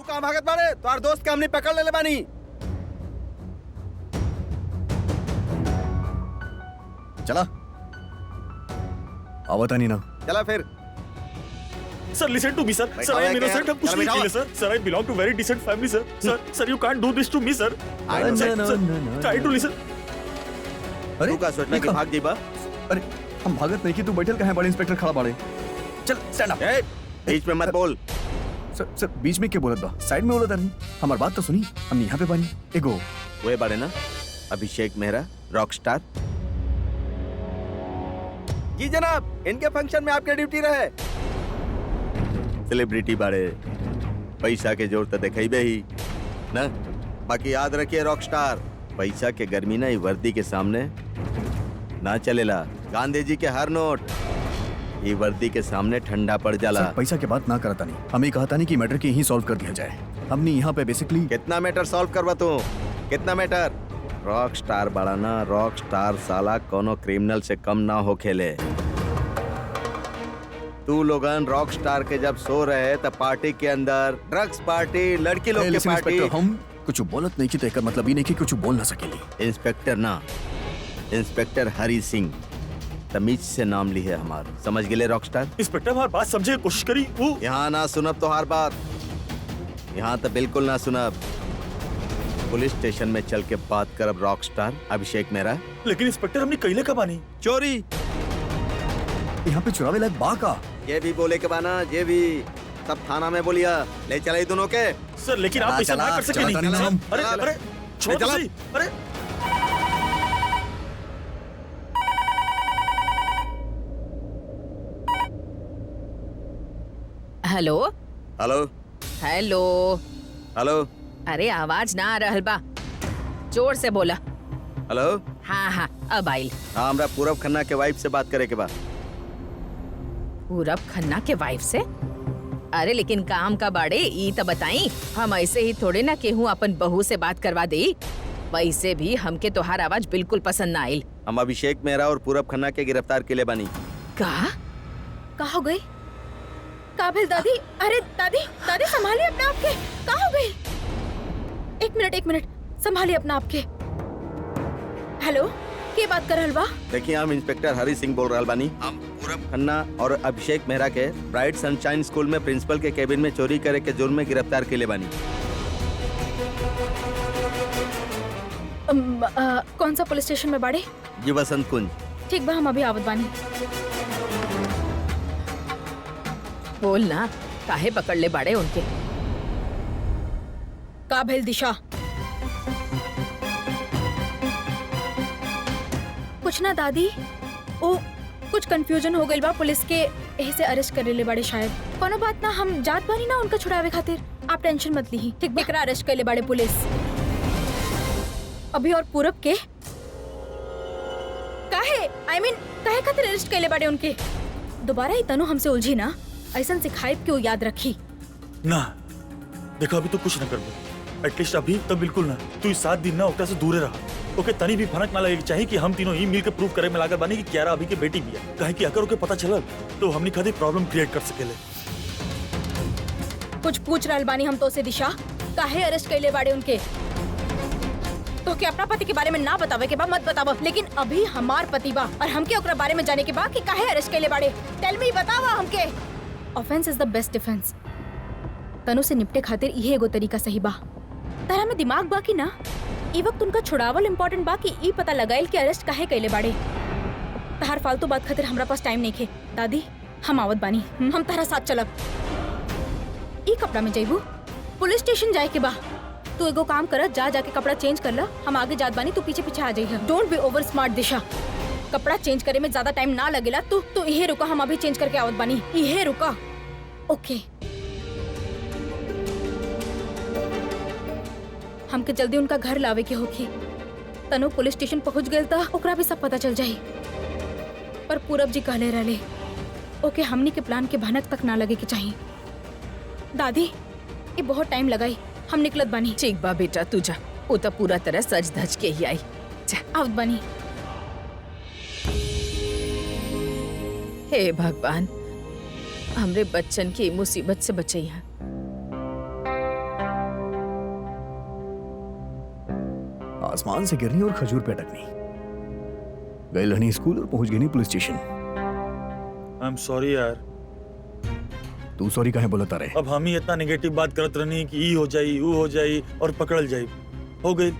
कहाँ भागत बाड़े? तोहार दोस्त के हमने पकड़ ले बानी। चला आवता नहीं ना। चला फिर। Sir, listen to me, sir. Sir, I am innocent. हम कुछ नहीं किए, sir. Sir, I belong to very decent family, sir. Sir, you can't do this to me, sir. Try to listen. अरे तू का सोचना कि भाग जीबा? अरे हम भागत नहीं कि तू बैठल कहाँ बड़े इंस्पेक्टर खड़ा बाड़े। चल स्टैंड अप। बीच में मत बोल। सर बीच में क्या बोलत बा? साइड में बोलत नहीं। हमारी बात तो सुनी। हम यहाँ पे बानी। एगो वे बाड़े ना अभिषेक मेहरा, रॉक स्टार। जी जनाब, इनके फंक्शन में आपके ड्यूटी रहे। सेलिब्रिटी बाड़े, पैसा के जोर तो दिखेबे ही ना। बाकी याद रखिए रॉक स्टार, पैसा के गर्मी ना वर्दी के सामने ना चलेला। गांधी जी के हर नोट ये वर्दी के सामने ठंडा पड़ जाला। पैसा के बात ना करता नहीं। हमें कहा था नहीं कि मैटर की यही सॉल्व कर दिया जाए। हमने यहाँ पे बेसिकली कितना मैटर सॉल्व करवा तू? कितना मैटर? रॉक स्टार बड़ा ना, रॉक स्टार साला कोनो क्रिमिनल से कम ना हो खेले। तू लोगन रॉक स्टार के जब सो रहे तब पार्टी के अंदर ड्रग्स पार्टी, लड़की लोग की पार्टी। हम कुछ बोलत नहीं की तो मतलब ही नहीं कि कुछ बोल ना सकेली। इंस्पेक्टर ना, इंस्पेक्टर हरी सिंह, तमीज से नाम ली है हमारा। समझ गए रॉक स्टार? इंस्पेक्टर हमारी बात समझे की कोशिश करी। वो यहाँ ना सुनब तो हर बात, यहाँ तो बिल्कुल ना सुनब। पुलिस स्टेशन में चल के बात करब रॉक स्टार अभिषेक मेहरा। लेकिन इंस्पेक्टर हमने कैले कब आनी? चोरी यहाँ पे चुरावे लायक बा का? ये भी बोले के बाना, ये भी सब थाना में बोलिया। ले चले दोनों के। सर लेकिन आप ऐसा ना कर सके नहीं। अरे अरे छोड़ दो सही। अरे हेलो हेलो हेलो। हेलो अरे आवाज ना आ रहल बा, जोर से बोला। हेलो। हाँ हाँ अब आइल। हाँ, हमरा पूरब खन्ना के वाइफ से बात करे के बा। पूरब खन्ना के वाइफ से? अरे लेकिन काम का बाड़े ई तो बताई। हम ऐसे ही थोड़े ना केहू अपन बहू से बात करवा दे। वैसे भी हमके तोहार आवाज बिल्कुल पसंद ना आइल। हम अभिषेक मेहरा और पूरब खन्ना के गिरफ्तार के लिए बनी। कहाँ हो गई? का भेल दादी? अरे दादी दादी संभालिए अपने आप के। कहाँ हो गई? एक मिनट संभालिए अपना आप के। हेलो, के बात कर रहल बा? देखिए हम इंस्पेक्टर हरी सिंह बोल रहल बानी। हम पूरब खन्ना और अभिषेक मेहरा के ब्राइट सनशाइन स्कूल में प्रिंसिपल के केबिन में चोरी करे के जुर्म में गिरफ्तार के लिए बानी। कौन सा पुलिस स्टेशन में बाड़े? जी वसंत कुंज। ठीक बा, हम अभी आवत बानी। बोल ना, काहे पकड़ ले बाड़े उनके? का भेल दिशा? कुछ ना दादी, ओ कुछ कंफ्यूजन हो गइल बा पुलिस के, एही से अरेस्ट कर ले बाड़े शायद। कोनो बात ना, हम जात बानी ना उनका छुड़ावे खातिर। आप टेंशन मत लीही, ठीक बा? एकरा अरेस्ट कर ले बाड़े पुलिस अभी। और पूरब के काहे काहे खातिर अरेस्ट कर ले बाड़े उनके? दोबारा ही तनु हमसे उलझी ना, ऐसा सिखायत क्यों याद रखी ना। देखो अभी तो कुछ ना कर, एटलीस्ट अभी तो बिल्कुल ना। तू इस 7 दिन ना ओकरा से दूरे रहा। ओके तनी भी फर्क ना लगे चाहिए कि हम तीनों ही मिल के प्रूव करे में लागत बानी कि क्यारा अभी के बेटी भी है। काहे कि अगर ओके पता चलल तो हमनी कभी प्रॉब्लम क्रिएट कर सकेले। कुछ पूछ रहल बानी हम तो से दिशा, काहे अरेस्ट कैले बाड़े उनके? तो क्या अपना पति के बारे में ना बतावे के बा मत बतावा, लेकिन अभी हमार पति बा और हमके ओकरा बारे में जाने के बा कि काहे अरेस्ट कैले बाड़े। टेल मी, बतावा हमके। Offense is the best defense. तनु से निपटे खातिर यही एगो तरीका सही बा। तारा में दिमाग बा कि ना? ई वक्त उनका छुड़ावल इम्पोर्टेंट बा कि ई पता लगाइल कि अरेस्ट काहे कैले बाड़े। तार फालतू बात खातिर हमरा पास टाइम नहीं खे। दादी हम आवत बानी, हम तारा साथ चलब। ई कपड़ा में जाइबू? पुलिस स्टेशन जाए के बा। तू एगो काम कर, जाके कपड़ा चेंज कर ला। हम आगे जात बानी, तू पीछे पीछे आ जाइए। डोंट बी ओवर स्मार्ट दिशा। कपड़ा चेंज करे में ज्यादा टाइम ना लगेला। तू इहे रुका, हम अभी चेंज करके आवत बानी। इहे रुका, ओके? हमके जल्दी उनका घर लावे के होखी। तनु पुलिस स्टेशन पहुंच गए था, ओकरा भी सब पता चल जाई। पर पूरब जी कहले रहले ओके हमनी के प्लान के भनक तक ना लगे के चाहिए। दादी ये बहुत टाइम लगाई, हम निकलत बानी। ठीक बा बेटा, तू जा। वो तो पूरा तरह सज धज के ही आई। आवत बानी। हे भगवान, हमरे बच्चन की मुसीबत से बचैया। आसमान से गिरनी और खजूर पे अटकनी। गए रहनी स्कूल और पहुंच गई नहीं police station. I am sorry यार। तू सॉरी काहे बोलता रहे? अब हम ही इतना नेगेटिव बात करत रहनी कि ई हो जाई वो हो जाई और पकड़ल जाई। हो गई,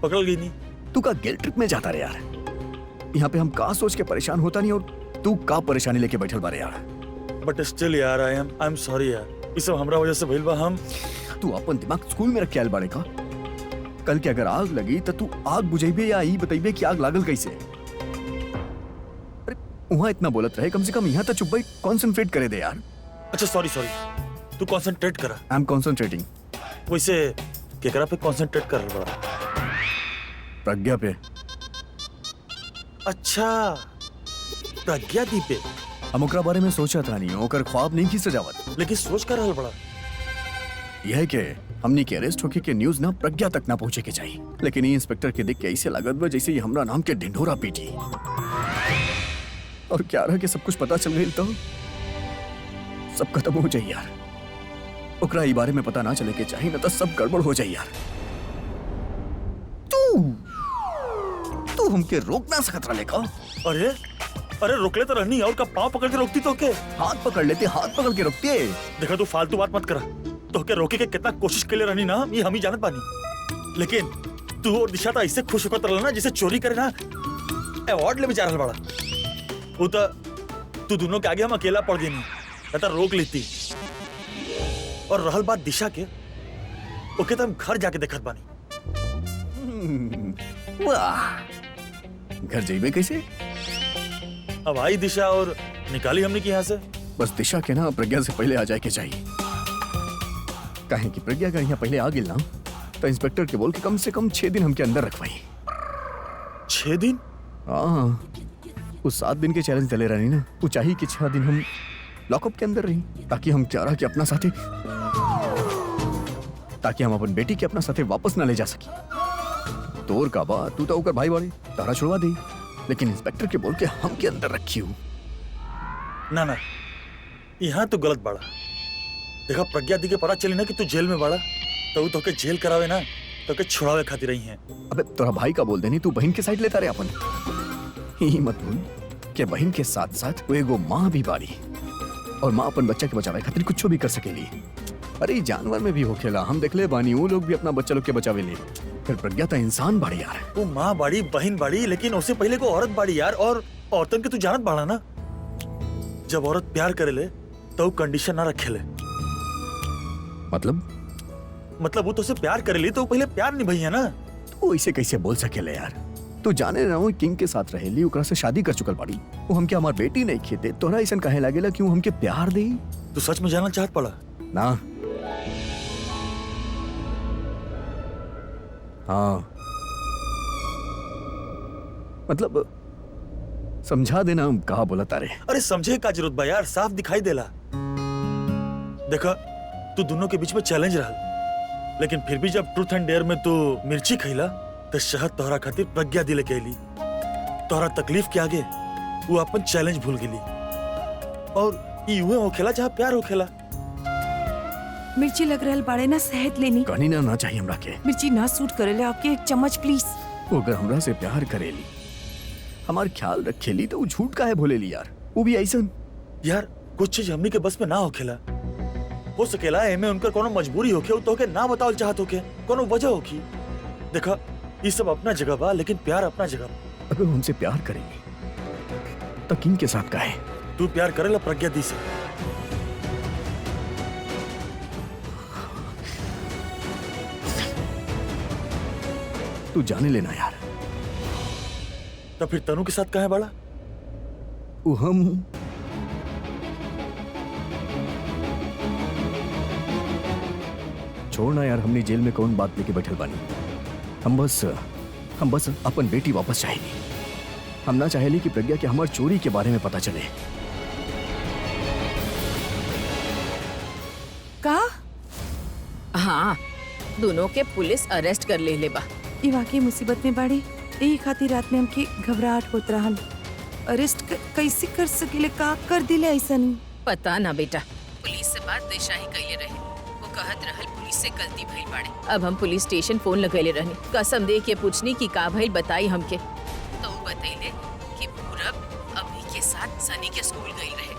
पकड़ल गई नहीं। तू का गिल्ट ट्रिप में जाता रहे यार। यहाँ पे हम का सोच के परेशान होता नहीं और तू का परेशानी लेके बैठल बारे यार। बट स्टिल यार आई एम सॉरी यार। ये सब हमरा वजह से भइल बा। हम तू अपन दिमाग स्कूल में रख के आयल बाड़े का? कल के अगर आग लगी तो तू आग बुझेबे या ई बतइबे कि आग लागल कैसे? अरे वहाँ इतना बोलत रहे, कम से कम यहाँ तो चुप बैठ कॉन्सेंट्रेट करे दे यार। अच्छा सॉरी सॉरी, तू कंसंट्रेट करा। I am concentrating. वैसे केकरा पे कंसंट्रेट कर रहा बड़ा? प्रज्ञा पे। अच्छा, प्रज्ञा दी पे। हम ओकरा बारे में सोचा था नहीं, ओकर ख्वाब नहीं की सजावट। लेकिन सोच कर रहल बड़ा। यह है कि हमनी के अरेस्ट होके के न्यूज ना प्रज्ञा तक ना पहुंचे के चाहिए। लेकिन ये इंस्पेक्टर के देख के ऐसे लागत बा जैसे ये हमरा नाम के ढिंढोरा पीटी। और क्या रहा कि सब कुछ पता चल गई तो सब खत्म हो जाए यार। ओकरा ई बारे में पता ना चले के चाहिए, ना तो सब गड़बड़ हो जाए यार। तू हमके रोक ना सकत रहा लेका? अरे अरे रोकले तो रहनी और का पाँव पकड़ के रोकती तो के? हाथ पकड़ लेते, हाथ पकड़ के रोकते। देखा तू फालतू बात मत करा। तो के रोके के कितना कोशिश के लिए रहनी ना, ये हम ही जानत पानी। लेकिन तू और दिशा तो ऐसे खुश होकर रहला ना जैसे चोरी करे ना अवार्ड ले भी जा रहल बड़ा। वो तो तू दोनों के आगे हम अकेला पड़ गई नहीं तो रोक लेती। और रहल बात दिशा के, ओके तो हम घर जाके देखत बानी। वाह, घर जाइबे कैसे? अब आई दिशा और निकाली हमने की यहाँ से। बस दिशा के ना प्रज्ञा से पहले आ जाए के चाहिए। काहे कि प्रज्ञा का यहाँ पहले आ गिल ना तो इंस्पेक्टर के बोल के कम से कम 6 दिन हमके अंदर रखवाई। 6 दिन? हाँ, वो 7 दिन के चैलेंज चले रही ना, वो चाहिए कि 6 दिन हम लॉकअप के अंदर रही ताकि हम क्या रहा कि अपना साथे, ताकि हम अपन बेटी के अपना साथे वापस ना ले जा सकी। तोर का बा, तू तो ओकर भाई बाड़े, तारा छुड़वा दे। लेकिन इंस्पेक्टर के बोल के हम के अंदर रखी हूँ। ना ना, यहाँ तो गलत बाड़ा। देखा प्रज्ञा दी के पता चली ना कि तू जेल में बाड़ा तो के जेल करावे ना तो के छुड़ावे खातिर रही हैं। अबे तोरा भाई का बोल देनी, तू बहन के साइड लेता रहे अपन। ही मत भूल कि बहन के साथ साथ वो एगो माँ भी बाड़ी और माँ अपन बच्चा के बचावे खातिर कुछ भी कर सकेली। अरे जानवर में भी होखेला, हम देखले बानी, वो लोग भी अपना बच्चा लोग के बचावे ले। फिर प्रज्ञा तो इंसान बाड़ी यार। वो माँ बाड़ी, बहन बाड़ी, लेकिन उससे पहले को औरत बाड़ी यार। और औरतन के तू जानत बाड़ा ना, जब औरत प्यार करे ले तो कंडीशन ना रखे ले। मतलब वो तो से प्यार करे ली तो पहले प्यार निभाई है ना। तू ऐसे कैसे बोल सकेले यार? तू जाने ना वो किंग के साथ रहेली, ओकरा से शादी कर चुकल बाड़ी। वो हमके हमार बेटी नहीं खेते, तोरा ऐसा काहे लागेला क्यों हमके प्यार दे? तू सच में जानना चाहत पड़ा ना? हाँ, मतलब समझा देना हम कहा बोला तारे। अरे समझे का जरूरत बा यार, साफ दिखाई देला। देखा तू दोनों के बीच में चैलेंज रहा, लेकिन फिर भी जब ट्रूथ एंड डेयर में तू मिर्ची खैला तो शहद तोहरा खातिर प्रज्ञा दिले कैली। तोहरा तकलीफ के आगे वो अपन चैलेंज भूल गेली। और यूं होखेला जहाँ प्यार होखेला। मिर्ची लग रहल बाड़े ना, शहद लेनी। कहनी ना चाहिए हमरा के। मिर्ची ना सूट करेले, आपके एक चम्मच प्लीज। वो अगर हमरा से प्यार करेली, हमार ख्याल रखेली तो वो झूठ काहे बोलेली यार? वो भी ऐसा यार, कुछ चीज हमनी के बस में ना होखेला। हो सकेला एमे उनका कोनो मजबूरी होखे, तो के ना बतावल चाहत होके, कोनो वजह होखी। देखा ये सब अपना जगह बा, लेकिन प्यार अपना जगह बा। अगर हमसे प्यार करेंगे तो किंग के साथ काहे? तू प्यार करेला प्रज्ञा दी से। तू जाने लेना यार। तो फिर तनु के साथ काहे बाड़ा? वो हम छोड़ना यार, हमने जेल में कौन बात लेके बैठल बानी। हम बस अपन बेटी वापस चाहेली। हम ना चाहेली कि प्रज्ञा के हमार चोरी के बारे में पता चले। का? हाँ, दोनों के पुलिस अरेस्ट कर ले बा। ये वाकई मुसीबत में बाड़ी। यही खातिर रात में हमके घबराहट होत रहल। अरेस्ट कैसे कर सकेले? का कर दिले ऐसा? नहीं पता ना बेटा, पुलिस से बात दिशा ही कइले रहे। वो कहत रहल पुलिस से गलती भइल बाड़े। अब हम पुलिस स्टेशन फोन लगैले रहनी, कसम दे के पूछनी कि का भइल बताई हमके, तो वो बतैले कि पूरब अभी के साथ सनी के स्कूल गई रहे।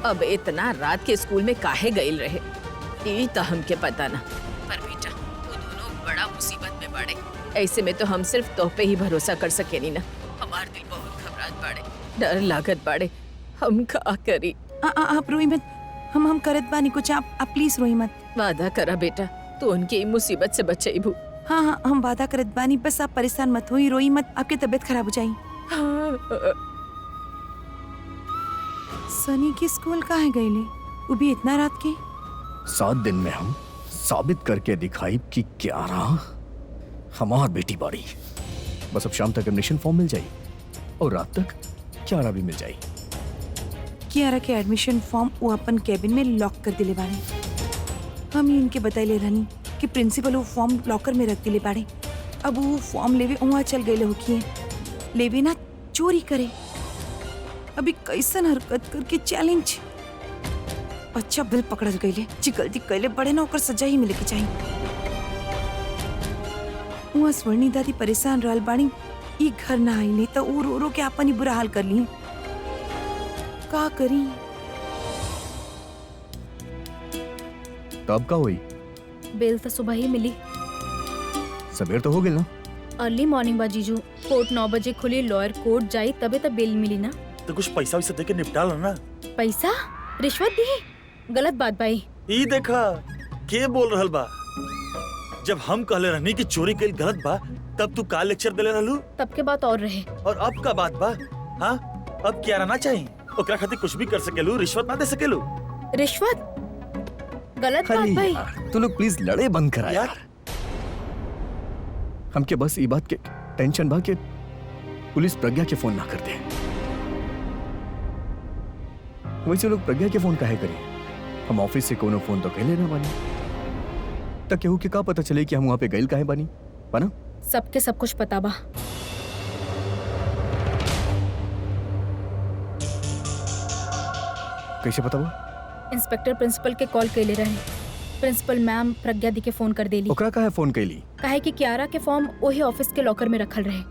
अब इतना रात के स्कूल में काहे गईल रहे ई तो हमके पता ना, पर बेटा वो दोनों बड़ा मुसीबत में बाड़े। ऐसे में तो हम सिर्फ तोह पे ही भरोसा कर सकेनी ना। हमार दिल बहुत घबरात बाड़े, डर लागत बाड़े, हम का करी। आप रोई मत, हम करत बानी कुछ, आप प्लीज रोई मत। वादा करा बेटा तू उनके ई मुसीबत से बचेबू। हाँ हम वादा करत बानी, बस आप परेशान मत होई, रोई मत, आपकी तबीयत खराब हो जाई। सनी के स्कूल काहे गईले, वो भी इतना रात के? 7 दिन में हम साबित करके दिखाई कि क्यारा हमार बेटी बाड़ी। बस अब शाम तक एडमिशन फॉर्म मिल जाई और रात तक क्यारा भी मिल जाई। कियारा के एडमिशन फॉर्म वो अपन कैबिन में लॉक कर दिले बाड़े। हम ही इनके बताइले रहनी कि प्रिंसिपल वो फॉर्म लॉकर में रख दिले बाड़े। अब वो फॉर्म लेवे वहाँ चल गए होखिए, लेवे ना चोरी करे। अभी कैसन हरकत करके चैलेंज, अच्छा बिल पकड़ल गईले, जी गलती कैले बड़े ना ओकर सजा ही मिले के चाहिए। वहाँ स्वर्णी दादी परेशान रहल बाड़ी, ई घर ना आईले तो वो रो रो के आपन ही बुरा हाल कर लिए। का करी? तब का हुई? बेल तो सुबह ही मिली। सवेर तो हो गई ना? अर्ली मॉर्निंग बा जीजू, कोर्ट 9 बजे खुली, लॉयर कोर्ट जाई तबे तो बेल मिली ना। तो कुछ पैसा वैसा दे के निपटा लो ना। पैसा रिश्वत दी, गलत बात भाई। ई देखा के बोल रहल बा। जब हम कहले रहनी कि चोरी कईल गलत बा, तब तू का लेक्चर देले रहलू, तब के बात और रहे। और अब का बात बा? हाँ अब क्या रहना चाहिए? ओकरा खातिर कुछ भी कर सकेलू, रिश्वत ना दे सकेलू। रिश्वत गलत बात भाई। तू लोग प्लीज लड़े बंद करा यार। हमके बस ये बात के टेंशन बा के पुलिस प्रज्ञा के फोन ना कर दे। वैसे लोग प्रज्ञा के फोन काहे करी? हम ऑफिस से कोनो फोन तो कहले ना बानी, तक केहू के का पता चले कि हम वहां पे गइल काहे बानी, बना? सबके सब कुछ पता बा। कैसे पता बा? इंस्पेक्टर प्रिंसिपल के कॉल कैले रहे। प्रिंसिपल मैम प्रज्ञा दी के फोन कर देली। ओकरा काहे फोन कैली? काहे कि कियारा के फॉर्म वही ऑफिस के लॉकर में रखल रहे।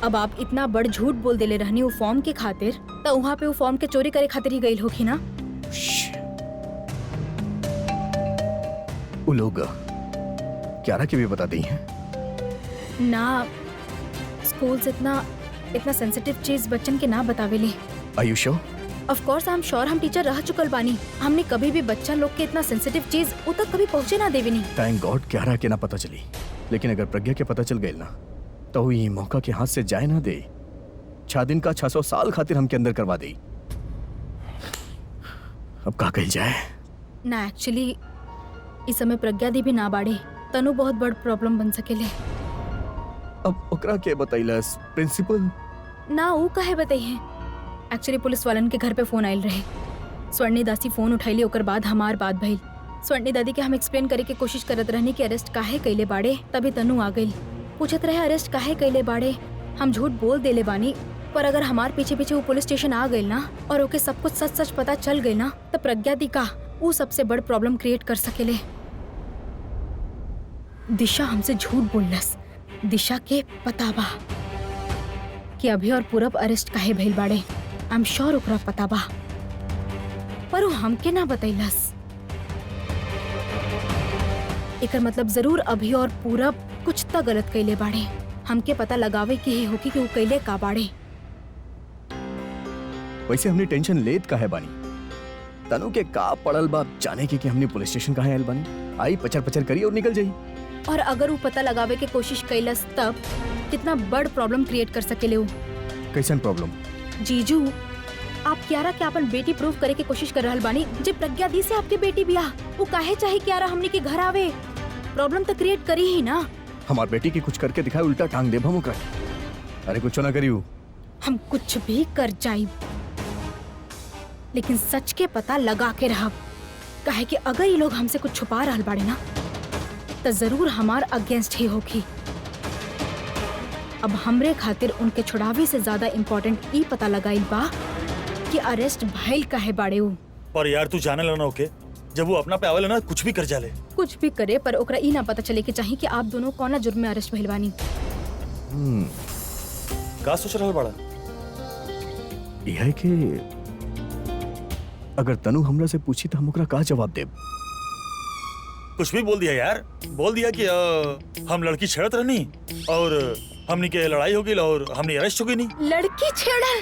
अब आप इतना बड़ झूठ बोल देले रहनी वो फॉर्म के खातिर, तो वहाँ पे वो फॉर्म के चोरी करे खातिर ही गई होगी ना। वो लोग क्यारा के भी बता दी हैं ना। स्कूल से इतना सेंसिटिव चीज बच्चन के ना बतावेले। Are you sure? Of course I am sure, हम टीचर रह चुकल बानी। हमने कभी भी बच्चा लोग के इतना सेंसिटिव चीज वो तक कभी पहुँचे ना देवे नहीं। थैंक गॉड क्यारा के ना पता चली, लेकिन अगर प्रज्ञा के पता चल गई ना तो वो ये मौका के हाथ से जाए ना दे। 6 दिन का 600 साल खातिर हमके अंदर करवा दे। अब का कही जाए ना। एक्चुअली इस समय प्रज्ञा दी भी ना बाड़े, तनु बहुत बड़ प्रॉब्लम बन सकेले। अब ओकरा के बतैलस प्रिंसिपल ना वो काहे बताइए। एक्चुअली पुलिस वालन के घर पे फोन आयल रहे। स्वर्णी दासी फोन उठैली, ओकर बाद हमार बात भइल। स्वर्णी दादी के हम एक्सप्लेन करे के कोशिश करत रहनी कि अरेस्ट काहे कैले बाड़े, तभी तनु आ गई। पूछत रहे अरेस्ट काहे कैले बाड़े, हम झूठ बोल देले बानी। पर अगर हमार पीछे पीछे वो पुलिस स्टेशन आ गई ना और ओके सब कुछ सच सच पता चल गई ना, तो प्रज्ञा दी का वो सबसे बड़ प्रॉब्लम क्रिएट कर सकेले। दिशा हमसे झूठ बोललस। दिशा के पता बा कि अभी और पूरब अरेस्ट काहे भइल बाड़े। आई एम श्योर ओकरा पता बा, पर वो हमके ना बतैलस। एकर मतलब जरूर अभी और पूरब कुछ तो गलत कैले बाड़े। हमके पता लगावे के ही होगी कि वो कैले का बाड़े। वैसे हमने टेंशन लेत काहे बानी? तनु के का पड़ल बा जाने के कि हमने पुलिस स्टेशन काहे आयल बानी? आई पचर पचर करी और निकल जाई। और अगर वो पता लगावे के कोशिश कैलस तब कितना बड़ प्रॉब्लम क्रिएट कर सकेले वो। कैसन प्रॉब्लम? जीजू आप कियारा के अपन बेटी प्रूव करे के कोशिश कर रहल बानी। जे प्रज्ञा दी से आपके बेटी बिया, वो काहे चाहे कियारा हमने के घर आवे? प्रॉब्लम तो क्रिएट करी ही ना। हमार बेटी की कुछ करके दिखाए, उल्टा टांग दे हम ओकरा। अरे कुछ ना करियो। हम कुछ भी कर जाई, लेकिन सच के पता लगा के रहब। काहे कि अगर ये लोग हमसे कुछ छुपा रहल बाड़े ना, तो जरूर हमार अगेंस्ट ही होगी। अब हमरे खातिर उनके छुड़ावे से ज्यादा इम्पोर्टेंट ई पता लगाइल बा कि अरेस्ट भइल काहे बाड़े उ। पर यार तू जाने लगा ना ओके, जब वो अपना पे आवेला ना कुछ भी कर जाले। कुछ भी करे पर ओकरा ई ना पता चले कि चाहिए कि आप दोनों कौना जुर्म में अरेस्ट भइल बानी। का सोच रहल बड़ा? यह है कि अगर तनु हमरा से पूछी तो हम ओकरा का जवाब देब? कुछ भी बोल दिया यार। बोल दिया कि हम लड़की छेड़त रहनी और हमनी के लड़ाई हो गई और हमनी अरेस्ट हो गई। नहीं लड़की छेड़ल?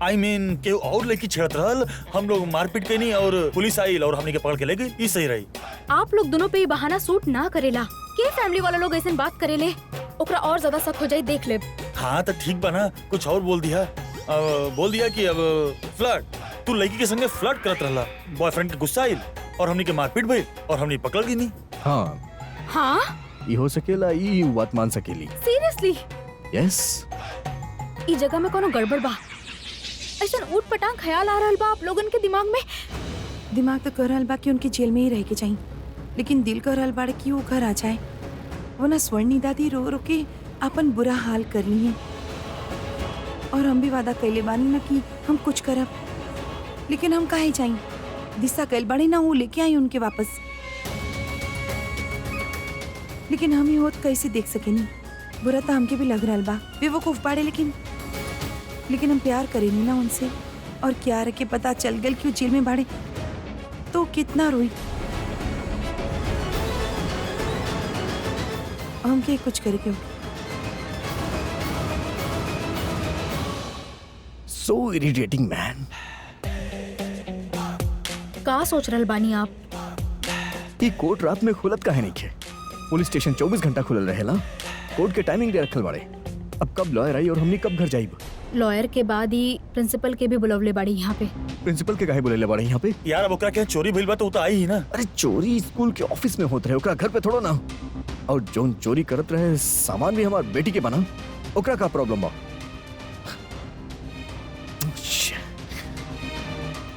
आई मीन के और लड़की छेड़त रहल, हम लोग मारपीट के नहीं और पुलिस आई और हमनी के पकड़ के ले गई। ई सही रही। आप लोग दोनों पे ये बहाना सूट ना करेला। के फैमिली वाला लोग ऐसे बात करेले ओकरा और ज्यादा शक हो जाए, देख ले। हाँ तो ठीक बना, कुछ और बोल दिया। बोल दिया कि अब फ्लर्ट, तू लड़की के संगे फ्लर्ट करत रहला, बॉयफ्रेंड के गुस्सा आइल और हमनी के मारपीट भइल और हमनी पकड़ गई। नहीं हाँ हाँ ये हो सकेला, ये बात मान सकेली। सीरियसली? यस। ई जगह में कोनो गड़बड़ बा? ऐसा ऊट पटांग ख्याल आ रहल बा आप लोगन के दिमाग में? दिमाग तो कह रहल बा कि उनके जेल में ही रह के चाहिए, लेकिन दिल कह रहल बा कि वो घर आ जाए। वो ना स्वर्णी दादी रो रो के अपन बुरा हाल कर ली है और हम भी वादा कैले बानी ना कि हम कुछ करब, लेकिन हम काहे जाई? दिशा कैल बाड़ी ना वो लेके आई उनके वापस, लेकिन हम ही होत कैसे देख सकेनी? बुरा तो हमके भी लग रहा बा, बेवकूफ बाड़े, लेकिन हम प्यार करेनी ना उनसे, और क्या रखे पता चल गल कि वो जेल में बाड़े तो कितना रोई। हमके कुछ करे क्यों? So irritating man. का सोच रहल बानी आप? ये कोर्ट रात में खुलत काहे नहीं खे? पुलिस स्टेशन 24 घंटा खुलल रहेला, कोर्ट के टाइमिंग दे रखल बाड़े। अब कब लॉयर आई और हमनी कब घर जाइब? लॉयर के बाद ही प्रिंसिपल के भी बुलवले बाड़ी यहाँ पे। प्रिंसिपल के काहे बुलेले बाड़े यहाँ पे? यार अब ओकरा के चोरी भइल बा तो आई ही ना। अरे चोरी स्कूल के ऑफिस में होत रहे, ओकरा घर पे थोड़ो ना। और जोन चोरी करत रहे सामान भी हमार बेटी के बना, ओकरा का प्रॉब्लम बा?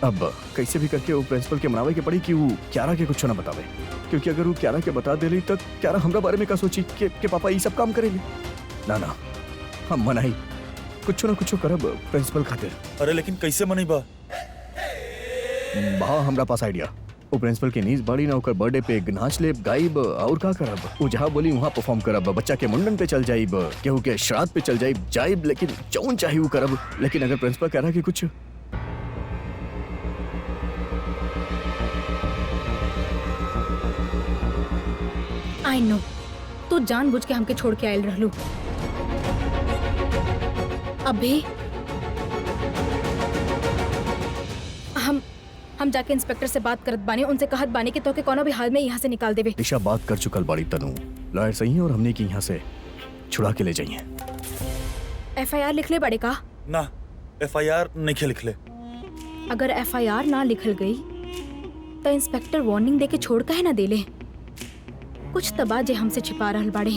अब कैसे भी करके वो प्रिंसिपल के मनावे के पड़ी कि वो क्यारा के कुछ ना बतावे, क्योंकि अगर वो क्यारा के बता देली तो क्यारा हमरा बारे में का सोची कि पापा ये सब काम करेली। ना हम मनाई कुछ ना कुछ करब प्रिंसिपल खातिर। अरे लेकिन कैसे मनी बा? हमरा पास आइडिया। वो प्रिंसिपल के नीज बाड़ी ना, ओकर बर्थडे पे नाच लेब, गाइब और का करब? वो जहाँ बोली वहाँ परफॉर्म करब, बच्चा के मुंडन पे चल जाइब, केहू के श्राद्ध पे चल जाइब, लेकिन जौन चाहिए वो करब। लेकिन अगर प्रिंसिपल कह रहा कि कुछ आई नो तू जानबूझ के हमके छोड़ के आयल रहलू। अभी हम जाके इंस्पेक्टर से बात करत बानी, उनसे कहत बानी कि तोके कोनो भी हाल में यहाँ से निकाल देवे। दिशा बात कर चुकल बाड़ी तनु, लॉयर सही है और हमने की यहाँ से छुड़ा के ले जाइए। FIR लिख ले बड़े का? ना FIR नहीं लिख ले। अगर FIR ना लिखल गई तो इंस्पेक्टर वार्निंग दे के छोड़ काहे ना देले? कुछ तबा जे हमसे छिपा रहल बाड़े।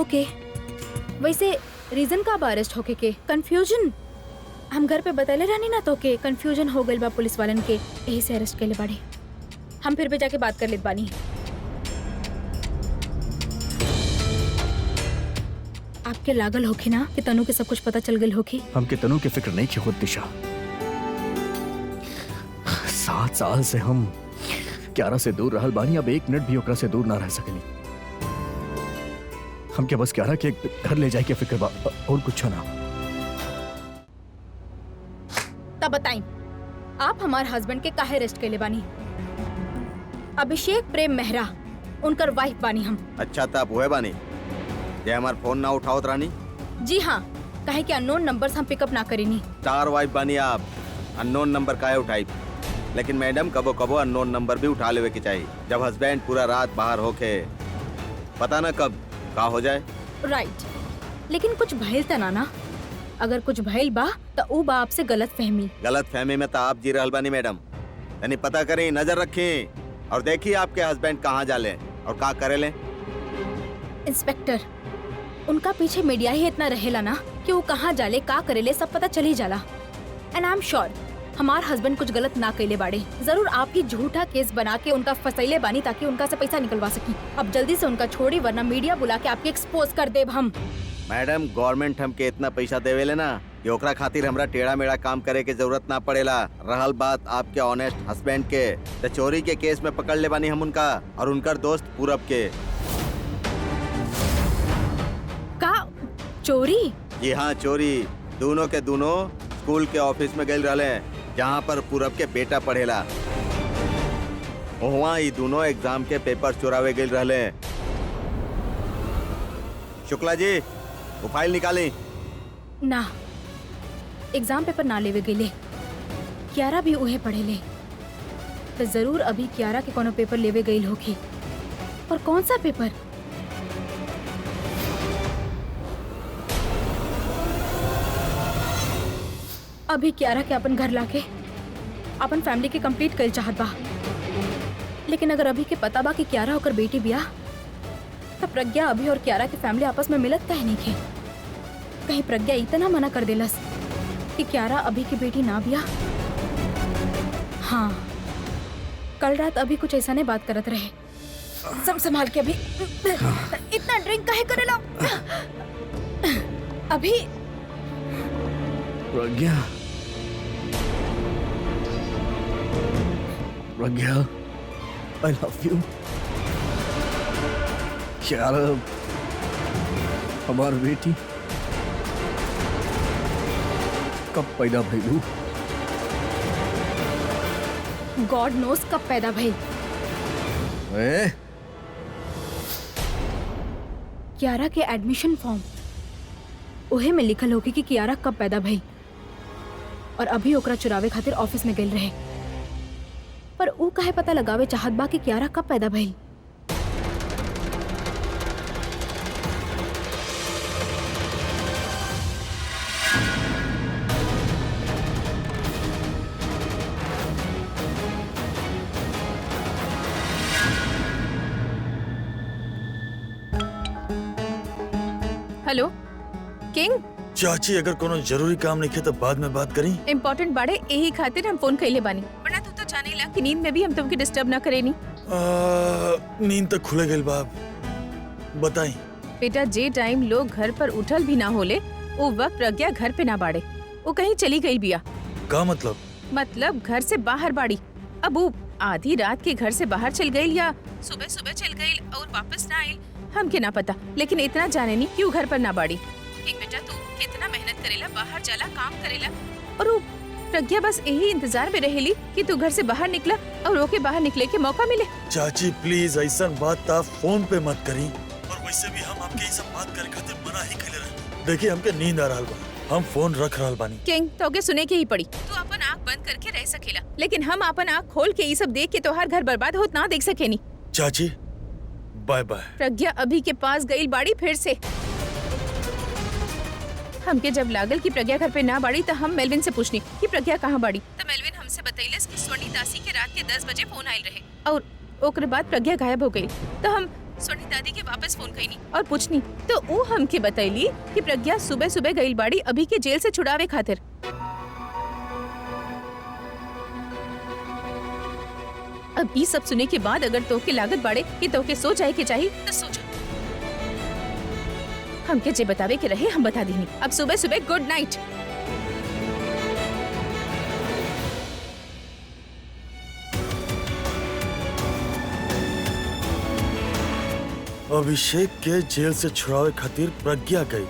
ओके, वैसे रीजन का अरेस्ट होके के? कंफ्यूजन। हम घर पे बतैले रहनी ना तो के कंफ्यूजन हो गइल बा पुलिस वालन के, यही से अरेस्ट कैले बाड़े। हम फिर भी जाके बात कर लेत बानी। आपके लागल होखे ना कि तनु के सब कुछ पता चल गइल होखे? हमके तनु के फिक्र नहीं की खुद दिशा। 7 साल से हम क्यारा से दूर रहल बानी, अब 1 मिनट भी ओकरा से दूर ना रह सकेनी। हमके बस क्यारा के घर ले जाए के फिक्र बा, और कुछ ना। तब बताई आप हमार हस्बैंड के काहे अरेस्ट कैले बानी? अभिषेक प्रेम मेहरा, उनकर वाइफ बानी हम। अच्छा तब हुए बानी जे हमार फोन ना उठाओत रानी? जी हाँ, काहे कि अननोन नंबर्स हम पिकअप ना करेनी। स्टार वाइफ बानी आप, अननोन नंबर काहे उठाई? लेकिन मैडम कबो कबो अननोन नंबर भी उठा लेवे के चाहिए, जब हस्बैंड पूरा रात बाहर होके पता ना कब का हो जाए। राइट, लेकिन कुछ भइल त ना? अगर कुछ भइल बा तो ऊ बा आपसे गलत फहमी। गलत फहमी में तो आप जी रहल बानी मैडम। यानी पता करें, नजर रखें और देखिए आपके हस्बैंड कहाँ जाले और का करेले। इंस्पेक्टर, उनका पीछे मीडिया ही इतना रहेला ना कि वो कहाँ जाले का करेले सब पता चली जाला। एंड आई एम श्योर हमार हस्बैंड कुछ गलत ना कैले बाड़े। जरूर आपकी झूठा केस बना के उनका फसैले बानी ताकि उनका से पैसा निकलवा सकी। अब जल्दी से उनका छोड़ी, वरना मीडिया बुला के आपके एक्सपोज कर देब हम। मैडम गवर्नमेंट हमके इतना पैसा देवेले ना कि ओकरा खातिर हमरा टेढ़ा मेढ़ा काम करे के जरूरत ना पड़ेला। रहल बात आपके ऑनेस्ट हस्बैंड के, तो चोरी के केस में पकड़ ले बानी हम उनका और उनकर दोस्त पूरब के। का चोरी? जी हाँ, चोरी। दोनों के दोनों स्कूल के ऑफिस में गए रहले जहाँ पर पूरब के बेटा पढ़ेला। वहाँ ये दोनों एग्जाम के पेपर चुरावे गए रहले। शुक्ला जी, वो फाइल निकाली। ना, एग्जाम पेपर ना लेवे गेले। क्यारा भी उहे पढ़े ले, तो जरूर अभी क्यारा के कोनो पेपर लेवे गई होगी। और कौन सा पेपर? अभी क्यारा के अपन घर लाके अपन फैमिली के कंप्लीट कर चाहत बा, लेकिन अगर अभी के पता बा कि क्यारा होकर बेटी बिया, तो प्रज्ञा अभी और क्यारा के फैमिली आपस में मिलत काहे नहीं खे? कहीं प्रज्ञा इतना मना कर देलस कि क्यारा अभी की बेटी ना बिया? हाँ, कल रात अभी कुछ ऐसा नहीं बात करत रहे। सब संभाल के अभी। इतना ड्रिंक काहे करेला? अभी Pragya, Pragya, I love you. क्यारा हमार बेटी कब पैदा भइलू? गॉड नोस कब पैदा भइल। क्यारा के एडमिशन फॉर्म उहे में लिखल होगी कि क्यारा कब पैदा भइल, और अभी ओकरा चुरावे खातिर ऑफिस में गइल रहे। पर ऊ काहे पता लगावे चाहत बा कि क्यारा कब पैदा भइल? हेलो किंग, चाची, अगर कोनो जरूरी काम नहीं है तो बाद में बात करी। इम्पोर्टेंट बाड़े, यही खातिर हम फोन कइले बानी, वरना तू तो जाने ला कि नींद में भी हम तुमके डिस्टर्ब ना करेनी। नींद तक खुले गई बाप। बताई। बेटा, जे टाइम लोग घर पर उठल भी ना होले, वो वक्त प्रज्ञा घर पे ना बाड़े, वो कहीं चली गई बिया। का मतलब? मतलब घर से बाहर बाड़ी। अब वो आधी रात के घर से बाहर चल गई या सुबह सुबह चल गई और वापस ना आई, हमके ना पता, लेकिन इतना जाने नहीं क्यों घर पर ना बाड़ी। ठीक बेटा, तू कितना मेहनत करेला, बाहर जाला, काम करेला, और वो प्रज्ञा बस यही इंतजार में रहेली कि तू घर से बाहर निकला और ओके बाहर निकले के मौका मिले। चाची प्लीज ऐसा बात आप फोन पे मत करी, और वैसे भी हम आपके ये सब बात करे खातिर मना ही कइले रहे। देखिए हमके नींद आ रहा बा, हम फोन रख रहल बानी। किंग, तो के सुने के ही पड़ी। तू अपन आँख बंद करके रह सकेला, लेकिन हम अपन आँख खोल के ये सब देख के तोहार घर बर्बाद होत ना देख सकेनी। चाची बाय बाय। प्रज्ञा अभी के पास गई बाड़ी फिर से। हमके जब लागल कि प्रज्ञा घर पे ना बाड़ी, तो हम मेलविन से पूछनी कि प्रज्ञा कहाँ बाड़ी, तो मेलविन हमसे बतैलस कि सोनी दासी के रात के 10 बजे फोन आयल रहे और ओकर बाद प्रज्ञा गायब हो गई। तो हम सोनी दादी के वापस फोन कईनी और पूछनी, तो वो हमके बतैली कि प्रज्ञा सुबह सुबह गई बाड़ी अभी के जेल से छुड़ावे खातिर। अब ये सब सुने के बाद अगर तोके लागत बाड़े कि तोके सो जाए के चाहिए, तो सो जा। हमके जे बतावे के रहे हम बता दीनी। अब सुबह सुबह गुड नाइट। अभिषेक के जेल से छुड़ावे खातिर प्रज्ञा गई।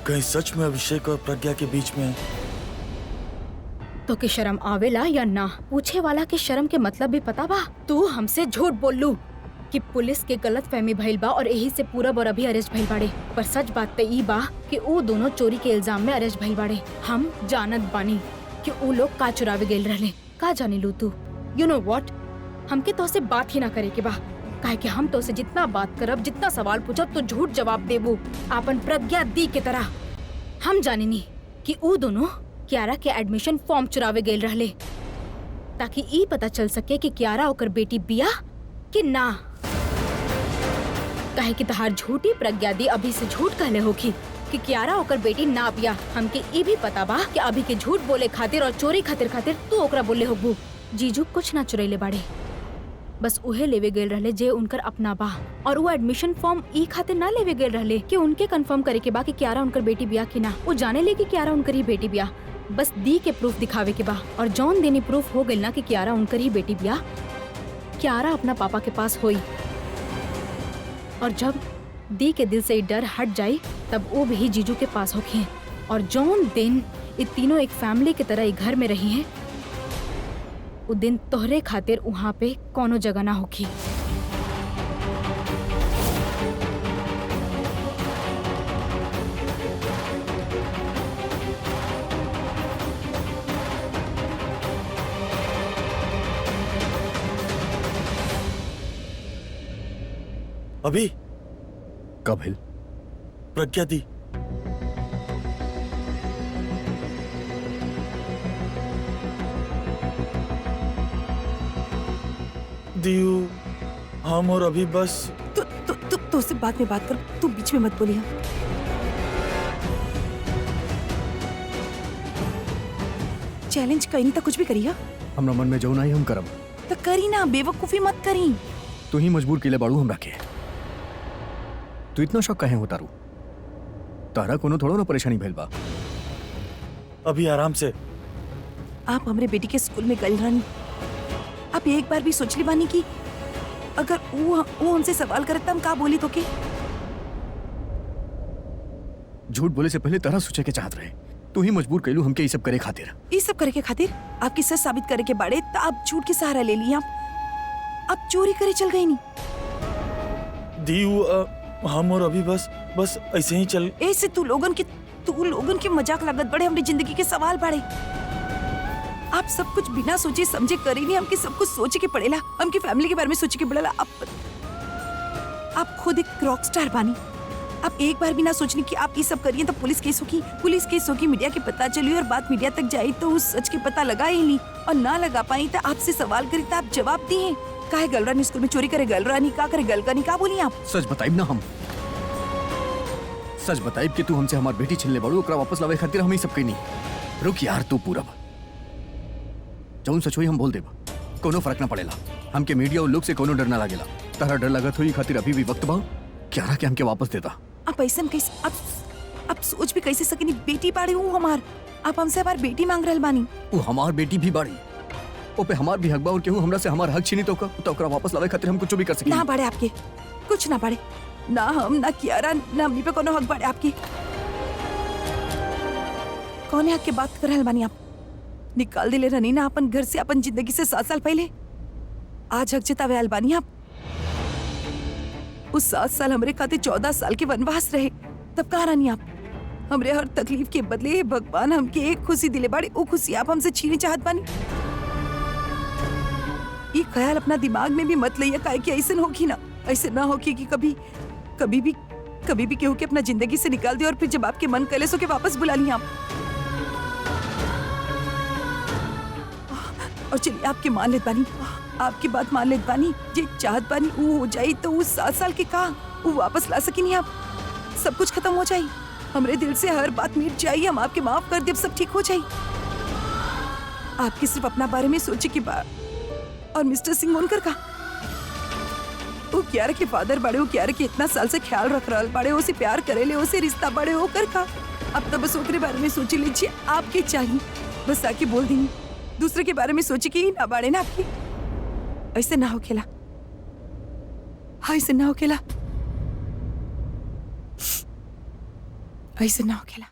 कहीं सच में अभिषेक और प्रज्ञा के बीच में? तो के शर्म आवेला या ना? पूछे वाला के शर्म के मतलब भी पता बा? तू हमसे झूठ बोललू कि पुलिस के गलत फहमी भइल बा और यही से पूरब और अभी अरेस्ट भइल बाड़े। पर सच बात पे ई बा कि वो दोनों चोरी के इल्जाम में अरेस्ट भइल बाड़े। हम जानत बानी कि वो लोग का चुरावे गेल रहले। का जाने लू तू? यू नो व्हाट, हमके तो से बात ही ना करे के बा, काहे कि हम तो से जितना बात करब, जितना सवाल पूछब, तो झूठ जवाब देबू आपन प्रज्ञा दी के तरह। हम जाने नी कि वो दोनों क्यारा के एडमिशन फॉर्म चुरावे गेल रहले, ताकि ई पता चल सके कि क्यारा ओकर बेटी बिया कि ना। काहे कि तहार झूठी प्रज्ञा दी अभी से झूठ कहले होखी कि क्यारा ओकर बेटी ना बिया। हमके ई भी पता बा कि अभी के झूठ बोले खातिर और चोरी खातिर तू ओकरा बोले होबू। जीजू कुछ ना चुरैले बाड़े, बस उहे लेवे गेल रहले जे उनकर अपना बा। और वो एडमिशन फॉर्म ई खातिर ना लेवे गेल रहले कि उनके कंफर्म करे के बा कि कियारा उनकर बेटी बिया कि ना। वो जाने ले कि कियारा उनकर ही बेटी बिया, बस दी के प्रूफ दिखावे के बा। और जौन देनी प्रूफ हो गइल ना कि कियारा उनकर ही बेटी बिया, कियारा अपना पापा के पास होई। और जब दी के दिल से ये डर हट जाई तब वो भी जीजू के पास होखी। और जौन दिन ये तीनों एक फैमिली की तरह घर में रही हैं, वो दिन तोहरे खातिर वहाँ पे कोनो जगह ना होखी। अभी कब हिल? प्रज्ञा दी, दियू, हम और अभी बस तो उससे बाद में बात कर, तू बीच में मत बोलिए। चैलेंज कहीं नहीं तो कुछ भी करिए हमरा मन में जो नहीं हम करम। तो करी ना, बेवकूफी मत करी। तू ही मजबूर किले बाड़ू हमरा के। तू इतना शौक कहे होता रू? तारा कोनो थोड़ो ना परेशानी भइल बा। अभी आराम से। आप हमरे बेटी के स्कूल में गई रानी, आप एक बार भी सोच ली बानी कि अगर वो हमसे सवाल करे तो हम का बोली तो के? झूठ बोले से पहले तारा सोचे के चाहत रहे। तू ही मजबूर कैलू हमके ये सब करे खातिर। ये सब करे के खातिर आपकी सच साबित करे के बाड़े तो आप झूठ के सहारा ले लिया। आप चोरी करे चल गई नहीं। दियू, हम और अभी बस ऐसे ही चल। ऐसे तू लोगन के मजाक लागत बड़े हमरी जिंदगी के सवाल बाड़े। आप सब कुछ बिना सोचे समझे करी नहीं, हमके सब कुछ सोचे के पड़ेला, हमके फैमिली के बारे में सोचे के पड़ेला। आप खुद एक रॉक स्टार बानी, आप एक बार भी ना सोचनी कि आप ये सब करिए तो पुलिस केस होगी, मीडिया के पता चली और बात मीडिया तक जाई तो उस सच के पता लगा ही नहीं, और ना लगा पाई तो आपसे सवाल करी तो आप जवाब दिए। काहे गलरानी स्कूल में चोरी करे, गलरानी का करे, गलकानी का बोली आप? सच बताइब ना, हम सच बताइब कि तू हमसे हमार बेटी छिनले बाड़ू, ओकरा वापस लावे खातिर हम ही सब कइनी। रुक यार तू पूरब, जौन सच होई हम बोल देब, कोनो फर्क ना पड़ेला। हमके मीडिया और लोग से कोनो डर ना लागेला। तारा डर लागत होई खातिर अभी भी वक्त बा, क्यारा के हमके वापस देता। आप ऐसा कैसे, आप सोच भी कैसे सकेनी? बेटी बाड़ी हूँ हमार, आप हमसे हमार बेटी मांग रहल बानी। वो हमार बेटी भी बाड़ी, ओ पे हमार भी हक बा, और केहू हमरा से हमार हक छीनी तो ओकरा वापस लावे खातिर हम कुछ भी कर सकेनी। ना बाड़े आपके, कुछ ना बाड़े, ना हम ना कियारा ना हमनी पे कोनो हक बाड़े आपके। कौन हक के बात कर रहल बानी आप? निकाल दिले रहनी ना अपन घर से, अपन जिंदगी से 7 साल पहले। आज हक जतावे आल बानी आप। उस 7 साल हमरे खातिर 14 साल के वनवास रहे, तब कहाँ रहनी आप? हमरे हर तकलीफ के बदले भगवान हमके एक खुशी दिले बाड़ी, वो खुशी आप हमसे छीने चाहत बानी। ये ख्याल अपना दिमाग में भी मत लइया, काहे कि ऐसे होगी ना, ऐसे ना होगी कि कभी भी केहू के अपना जिंदगी से निकाल दे और फिर जब आपके मन करे सो के वापस बुला लिया आप। और चलिए आपके मान लेत बानी, आपकी बात मान लेत बानी, जे चाहत बानी वो हो जाई तो उस 7 साल के का वो वापस ला सकी नहीं आप? सब कुछ खत्म हो जाई, हमरे दिल से हर बात मिट जाई, हम आपके माफ कर दे, सब ठीक हो जाई। आपकी सिर्फ अपना बारे में सोचे की बात। और मिस्टर सिंह उनकर का, वो कियारा के फादर बड़े, वो कियारा के इतना साल से ख्याल रख रहा बड़े, उसे प्यार करे ले, उसे रिश्ता बड़े होकर का। अब तो बस ओकरे बारे में सोच लीजिए, आपके चाहिए बस आके बोल देंगे, दूसरे के बारे में सोचे कि ना बाड़े ना आपकी। ऐसे ना हो खेला, हाँ ऐसे ना हो खेला, ऐसे ना हो खेला।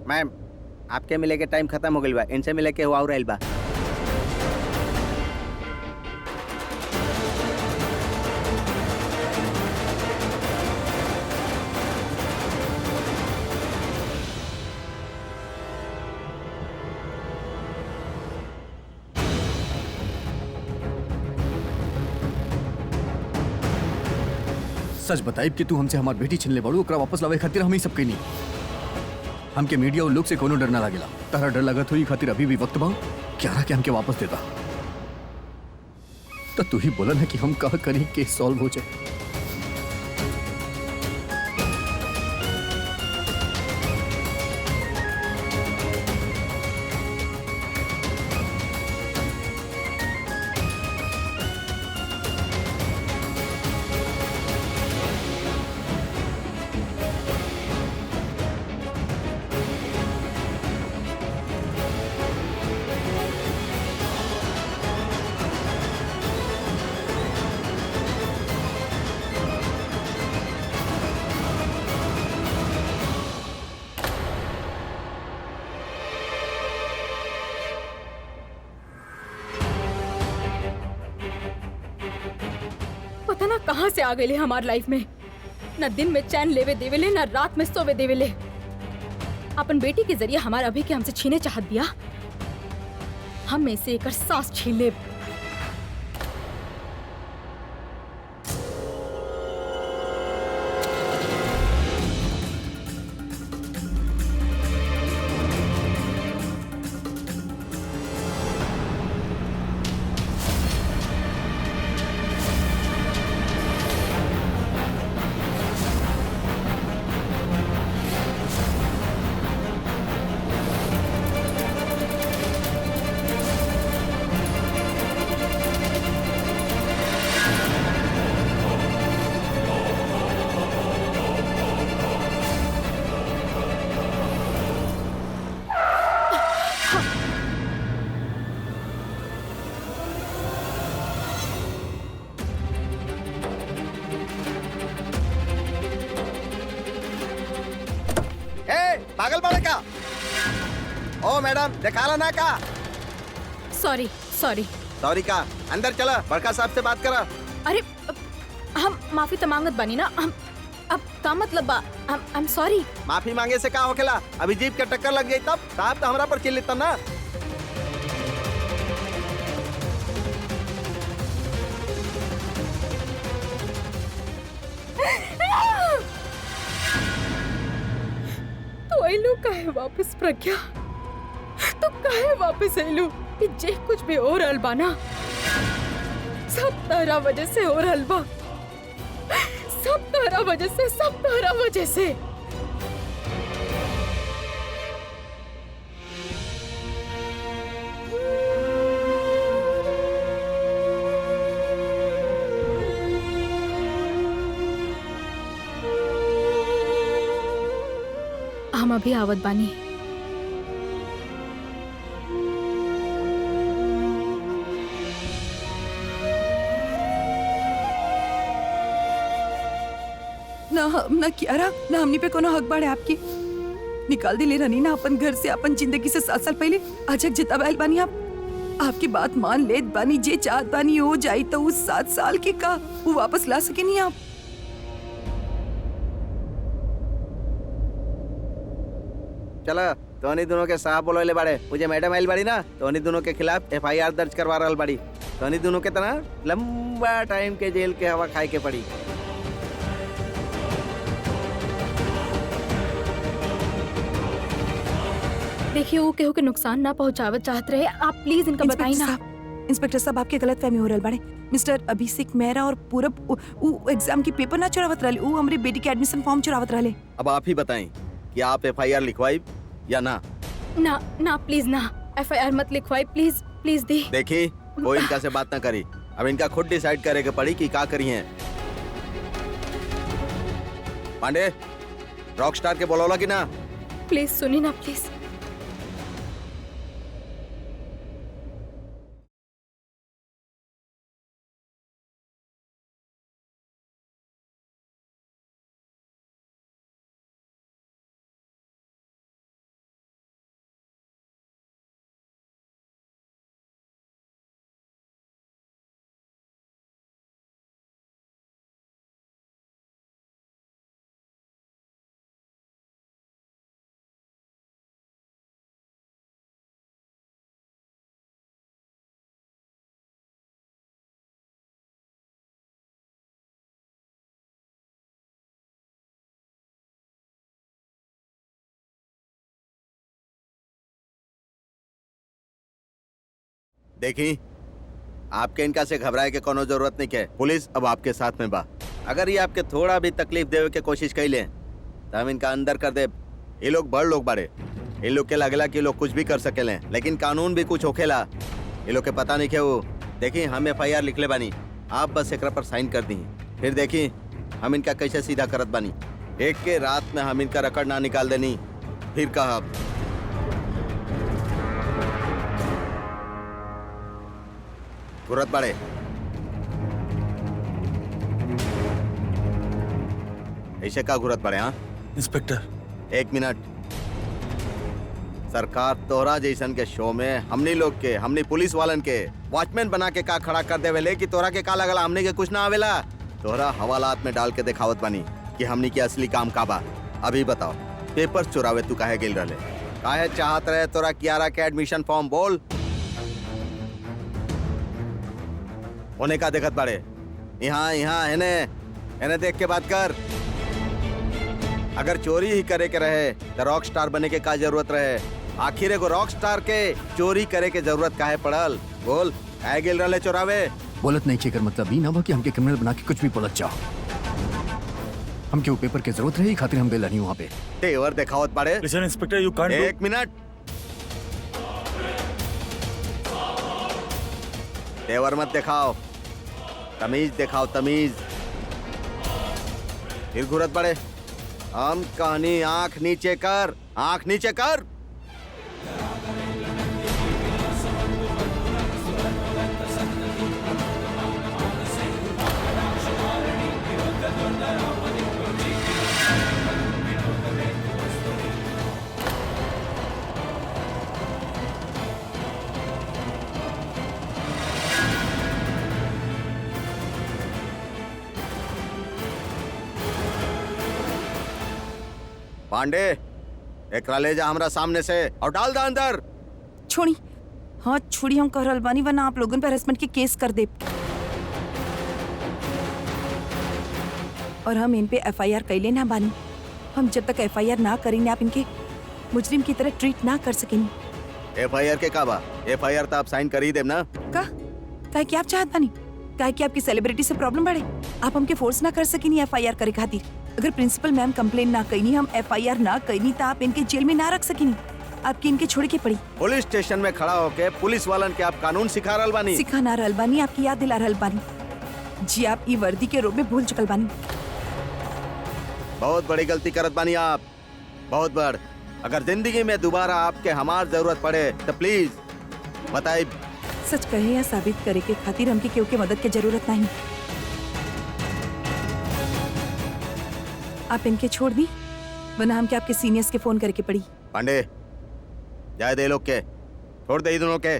मैम आपके मिले के टाइम खत्म हो गइल बा, इनसे मिले के हुआ और आइल बा। सच बताइब कि तू हमसे हमार बेटी छीन ले बाड़ू, ओकरा वापस लावे खातिर हम ही सब कइनी। हमके मीडिया और लोग से कोनो डर ना लागेला। तारा डर लागत हुई खातिर अभी भी वक्त बा क्यारा के हमके वापस देता। तो तू ही बोला ना कि हम कहा करी केस सॉल्व हो जाए। पता ना कहाँ से आ गए हमार लाइफ में। न दिन में चैन लेवे देवेले, न रात में सोवे देवेले। अपन बेटी के जरिए हमार अभी के हमसे छीने चाहत दिया। हम में से एक सांस छीन ले। पागल बड़े का? ओ मैडम दिखाला ना का? Sorry sorry. सॉरी का? अंदर चला, बड़का साहब से बात करा। अरे हम माफी तो मांगत बानी ना। हम अब का मतलब बा? I am sorry. माफी मांगे से का होखेला? अभी जीप के टक्कर लग गई तब साहब तो हमरा पर चिल्लाता ना। तो आइलू काहे वापस प्रज्ञा? तो काहे वापस आइलू? कि जे कुछ भी हो रहल बा ना, सब तारा वजह से हो रहल बा। सब तारा वजह से, सब तारा वजह से। हम अभी आवत बानी। ना हम ना कियारा ना हमनी पे कोनो हक बाड़े आपकी। निकाल दिले रनी ना अपन घर से, अपन जिंदगी से 7 साल पहले। अजक जिता बैल बानी आप। आपकी बात मान लेत बानी, जे चाहत बानी हो जाई तो उस 7 साल के का वो वापस ला सके नहीं आप। चला तोनी दोनों के साहब बोले बाड़े, मुझे मैडम आइल बाड़ी ना, तोनी दोनों के खिलाफ FIR दर्ज करवा रहल बाड़ी। तोनी दोनों के तरह लंबा टाइम के जेल के हवा खाए के पड़ी। देखिए वो केहू के नुकसान ना पहुंचावत चाहत रहे। आप प्लीज इनका बताई ना। इंस्पेक्टर साहब आपके गलत फहमी हो रहल बाड़े। मिस्टर अभिषेक मेहरा और पूरब उ एग्जाम की पेपर ना चुरावत रहले, उ हमरे बेटी के एडमिशन फॉर्म चुरावत रहले। अब आप ही बताएं कि आप FIR लिखवाई या ना। ना ना प्लीज ना, FIR मत लिखवाई प्लीज प्लीज दी। देखी कोई इनका से बात ना करी। अब इनका खुद डिसाइड करे के पड़ी कि का करी है। पांडे रॉकस्टार के बोलौला कि ना? प्लीज सुनी ना प्लीज। देखी आपके इनका से घबराए के कोनो जरूरत नहीं के। पुलिस अब आपके साथ में बा। अगर ये आपके थोड़ा भी तकलीफ देवे के कोशिश कैले तो हम इनका अंदर कर दे। ये लोग बड़ लोग बारे, ये लोग के लगेला कि ये लोग कुछ भी कर सकेले, लेकिन कानून भी कुछ होखेला। ये लोग के पता नहीं क्या वो। देखी हम FIR लिखले बानी, आप बस एकरा पर साइन कर दी, फिर देखी हम इनका कैसे सीधा करत बानी। एक के रात में हम इनका रकड़ ना निकाल देनी, फिर कहा जरूरत पड़े। ऐसे का जरूरत पड़े? हाँ इंस्पेक्टर, 1 मिनट। सरकार तोहरा जैसन के शो में हमनी लोग के, हमनी पुलिस वालन के वॉचमैन बना के का खड़ा कर देवेले कि तोहरा के का लगला हमने के कुछ ना आवेला। तोहरा हवालात में डाल के दिखावत बानी कि हमनी के असली काम का बा। अभी बताओ, पेपर चुरावे तू काहे गेल रहले? काहे चाहत रहे तोरा कियारा के एडमिशन फॉर्म? बोल। होने का देखत बाड़े? यहाँ यहाँ एने देख के बात कर। अगर चोरी ही करे के रहे तो रॉक स्टार बने के का जरूरत रहे? आखिर एगो रॉक स्टार के चोरी करे के जरूरत काहे पड़ल? बोल, काहे गेल रहले चोरावे? बोलत नहीं चेकर मतलब ई ना बा कि हमके क्रिमिनल बना के कुछ भी बोलत जाओ। हमके वो पेपर की जरूरत रही, खातिर हम गेल नहीं वहाँ पे। तेवर दिखावत बाड़े। लिसन इंस्पेक्टर, यू कांट डू। 1 मिनट। तेवर मत दिखाओ, तमीज दिखाओ, तमीज। फिर घूरत पड़े। हम कहानी आंख नीचे कर, आंख नीचे कर। पांडे, एकरा ले जा हमरा सामने से और डाल दा अंदर। छोड़ी, हाँ छोड़ी, हम कह रहल बानी वरना आप लोगन पे हरेसमेंट के केस कर दे। और हम इन पे FIR कैले ना बानी। हम जब तक FIR ना करेंगे आप इनके मुजरिम की तरह ट्रीट ना कर सकेंगे। FIR के का बा? FIR तो आप साइन कर ही देब ना? काहे कि आप चाहत बानी? काहे कि आपकी सेलिब्रिटी से प्रॉब्लम बढ़े? आप हमके फोर्स ना कर सकेनी FIR करे खातिर। अगर प्रिंसिपल मैम कंप्लेन ना कईनी, हम FIR ना कईनी तो आप इनके जेल में ना रख सकेनी। आपकी इनके छोड़ के पड़ी। पुलिस स्टेशन में खड़ा होके पुलिस वालन के आप कानून सिखा रहल बानी? सिखा ना रहल बानी, आपकी याद दिला रहल बानी। जी आप ई वर्दी के रूप में भूल चुकल बानी। बहुत बड़ी गलती करत बानी आप, बहुत बड़। अगर जिंदगी में दोबारा आपके हमार जरूरत पड़े तो प्लीज बताइए। सच कहे या साबित करे के खातिर हमके केहू के मदद के जरूरत नहीं। आप इनके छोड़ दी, वरना हमके आपके सीनियर्स के फोन करके पड़ी। पांडे, जाए दे लोग के, छोड़ दे दोनों के।